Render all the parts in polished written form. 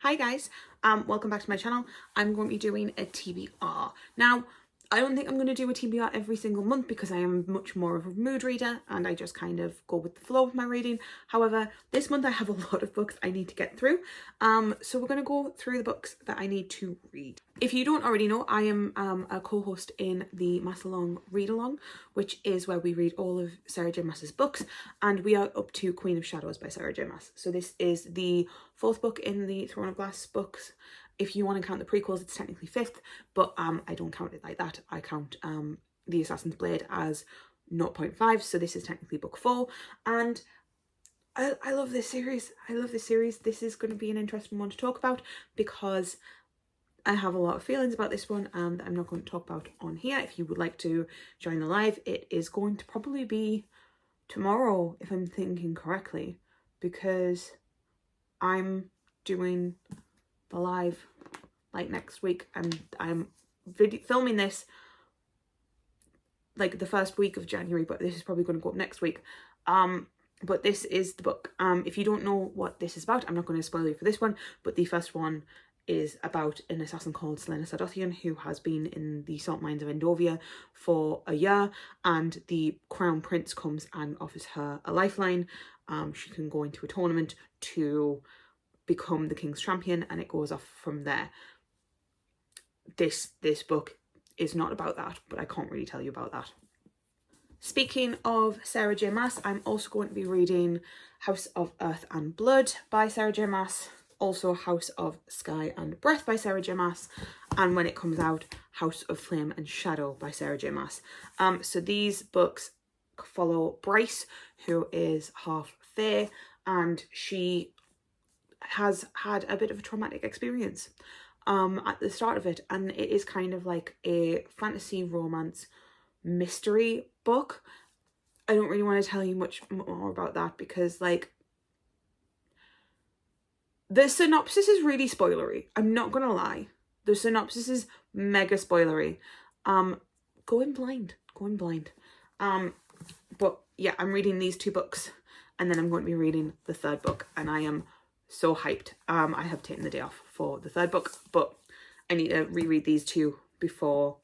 Hi guys, welcome back to my channel. I'm going to be doing a TBR. Now, I don't think I'm going to do a TBR every single month because I am much more of a mood reader and I just kind of go with the flow with my reading. However, this month I have a lot of books I need to get through. So we're going to go through the books that I need to read. If you don't already know, I am a co-host in the Massalong Read Along, which is where we read all of Sarah J Maas's books, and we are up to Queen of Shadows by Sarah J Maas. So this is the fourth book in the Throne of Glass books. If you want to count the prequels, it's technically fifth, but I don't count it like that. I count The Assassin's Blade as 0.5, so this is technically book 4, and I love this series. I love this series. This is going to be an interesting one to talk about because I have a lot of feelings about this one that I'm not going to talk about on here. If you would like to join the live, it is going to probably be tomorrow, if I'm thinking correctly, because I'm doing the live like next week and I'm filming this like the first week of January, but this is probably going to go up next week. But this is the book. If you don't know what this is about, I'm not going to spoil you for this one, but the first one is about an assassin called Selena Sardothien who has been in the salt mines of Endovia for a year, and the crown prince comes and offers her a lifeline. She can go into a tournament to become the king's champion, and it goes off from there. This book is not about that, but I can't really tell you about that. Speaking of Sarah J Maas, I'm also going to be reading House of Earth and Blood by Sarah J Maas, also House of Sky and Breath by Sarah J Maas, and when it comes out, House of Flame and Shadow by Sarah J Maas. So these books follow Bryce, who is half fae, and she has had a bit of a traumatic experience at the start of it, and it is kind of like a fantasy romance mystery book. I don't really want to tell you much more about that because like the synopsis is really spoilery. I'm not gonna lie, the synopsis is mega spoilery. Going blind. But yeah, I'm reading these two books and then I'm going to be reading the third book, and I am so hyped. I have taken the day off for the third book, but I need to reread these two before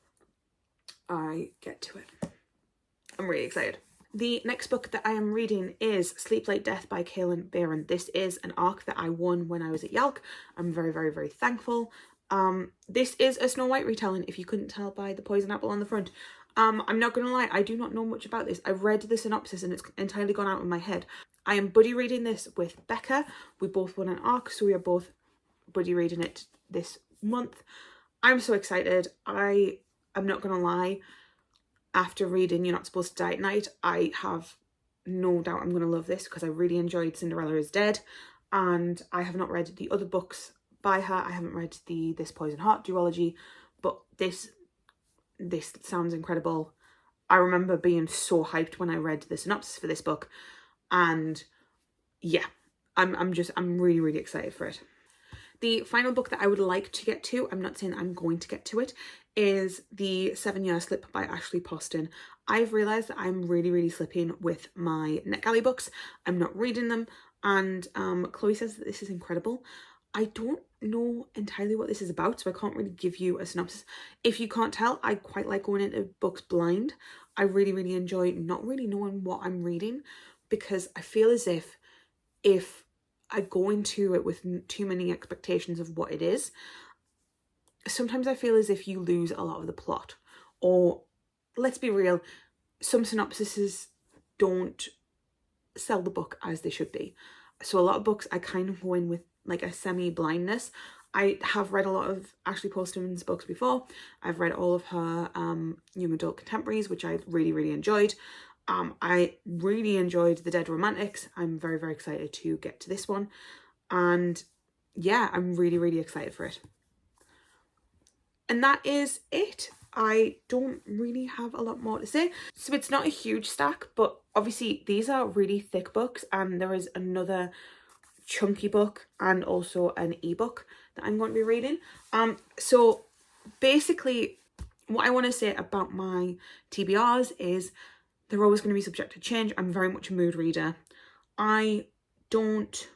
I get to it. I'm really excited. The next book that I am reading is Sleep Like Death by Kaylin Barron. This is an arc that I won when I was at Yalk. I'm very, very, very thankful. This is a Snow White retelling, if you couldn't tell by the poison apple on the front. I'm not gonna lie, I do not know much about this. I read the synopsis and it's entirely gone out of my head. I am buddy reading this with Becca. We both won an arc, so we are both buddy reading it this month. I'm so excited. I'm not gonna lie, after reading You're Not Supposed to Die at Night, I have no doubt I'm gonna love this because I really enjoyed Cinderella is Dead, and I have not read the other books by her. I haven't read the This Poison Heart duology, but this sounds incredible. I remember being so hyped when I read the synopsis for this book, and yeah, I'm really, really excited for it. The final book that I would like to get to, I'm not saying I'm going to get to it, is the Sevene Slip by Ashley Poston. I've realised that I'm really, really slipping with my NetGalley books. I'm not reading them, and Chloe says that this is incredible. I don't know entirely what this is about, so I can't really give you a synopsis. If you can't tell, I quite like going into books blind. I really, really enjoy not really knowing what I'm reading, because I feel as if I go into it with too many expectations of what it is, sometimes I feel as if you lose a lot of the plot. Or, let's be real, some synopsises don't sell the book as they should be. So a lot of books I kind of go in with like a semi-blindness. I have read a lot of Ashley Poston's books before. I've read all of her young adult contemporaries, which I really, really enjoyed. I really enjoyed The Dead Romantics. I'm very, very excited to get to this one. And yeah, I'm really, really excited for it. And that is it. I don't really have a lot more to say. So it's not a huge stack, but obviously these are really thick books, and there is another chunky book and also an ebook that I'm going to be reading. So basically what I want to say about my TBRs is they're always going to be subject to change. I'm very much a mood reader. I don't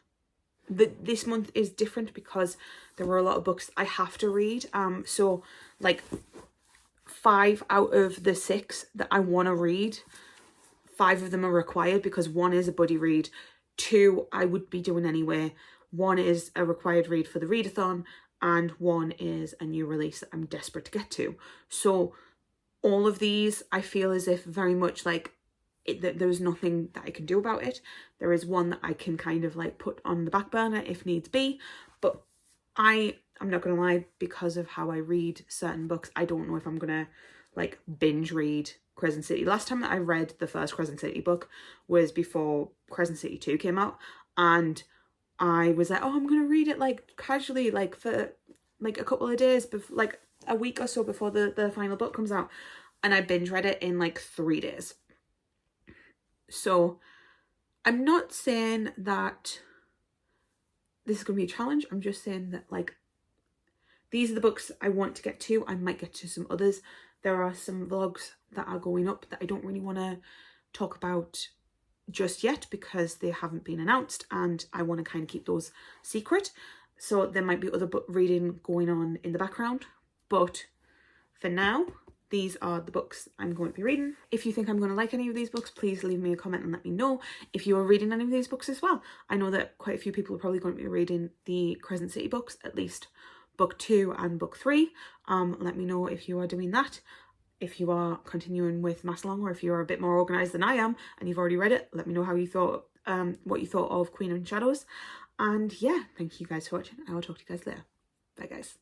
this month is different because there were a lot of books I have to read. So like 5 out of the 6 that I want to read, 5 of them are required because 1 is a buddy read, 2 I would be doing anyway, 1 is a required read for the readathon, and 1 is a new release that I'm desperate to get to. So all of these I feel as if very much like there's nothing that I can do about it. There is one that I can kind of like put on the back burner if needs be, but I'm not gonna lie, because of how I read certain books, I don't know if I'm gonna like binge read Crescent City. Last time that I read the first Crescent City book was before Crescent City 2 came out, and I was like, oh, I'm gonna read it like casually, like for like a couple of days, like a week or so before the final book comes out, and I binge read it in like 3 days. So I'm not saying that this is going to be a challenge. I'm just saying that like these are the books I want to get to. I might get to some others. There are some vlogs that are going up that I don't really want to talk about just yet because they haven't been announced, and I want to kind of keep those secret. So there might be other book reading going on in the background. But for now, these are the books I'm going to be reading. If you think I'm going to like any of these books, please leave me a comment and let me know if you are reading any of these books as well. I know that quite a few people are probably going to be reading the Crescent City books, at least book 2 and book 3. Let me know if you are doing that. If you are continuing with Maslong, or if you're a bit more organised than I am and you've already read it, let me know how you thought, what you thought of Queen of Shadows. And yeah, thank you guys for watching. I will talk to you guys later. Bye guys.